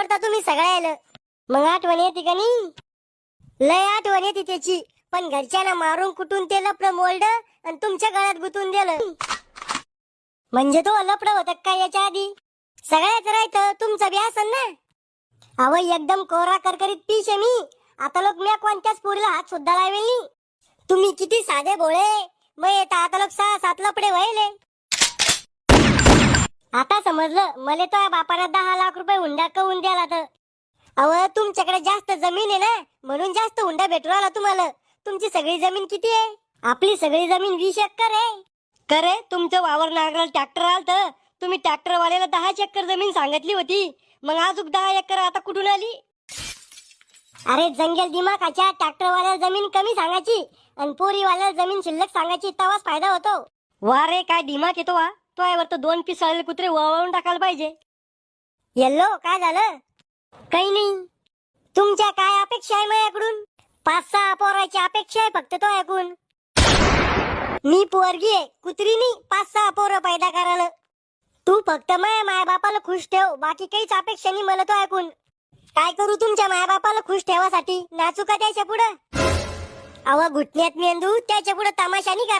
आवडता तुम्ही सगळ्याला. मग आठवण येते का नाही? लय आठवण येते त्याची. पण घरच्यांना मारून कुटून ते लपडं मोल्ड आणि तुमच्या गळ्यात गुतून दिलं. म्हणजे तो लपडं होतं काय याच्या आधी? सगळ्याच राहतं तुमचं बी असन ना. अव एकदम कोरा करकरीत पीस आहे मी. आता लोक मी कोणत्याच पोरीला हात सुद्धा लावेल नाही. तुम्ही किती साधे भोळे. मग येता आता लोक 6-7 लपडे व्हायले. आता समजलं मले तो बापाला 10 लाख रुपये हुंडा कवून द्याला तर. अव तुमच्याकडे जास्त जमीन आहे ना, म्हणून जास्त हुंडा भेटू राहिला तुम्हाला. तुमची सगळी जमीन किती आहे? आपली सगळी जमीन 20 एकर आहे. करे तुमचं वावर नांगराला ट्रॅक्टर आलत. तुम्ही ट्रॅक्टर वाल्याला 10 एकर जमीन सांगितली होती. मग अजून 10 एकर आता कुठून आली? अरे जंगल दिमाखाच्या ट्रॅक्टर वाल्याला जमीन कमी सांगायची आणि पोरी वाल्याला जमीन शिल्लक सांगायची, तेव्हाच फायदा होतो. वा रे काय दिमाग येतो वा. तो यावर तर 2 पीस सळलेले कुत्रे वळवून टाकायला पाहिजे. येल्लो काय झालं? काही नाही. तुमच्या काय अपेक्षा आहे माझ्याकडून? 5-6 पोराची अपेक्षा आहे फक्त तो ऐकून. मी पोरगी आहे, कुत्री नाही 5-6 पोरं पैदा करायला. तू फक्त माया बापाला खुश ठेव, बाकी काहीच अपेक्षा नाही मला तो ऐकून. काय करू तुमच्या माया बापाला खुश ठेवासाठी? नाचू का त्याच्या पुढं? अव घुटण्यात मेंदू त्याच्या पुढे तमाशा नाही करा.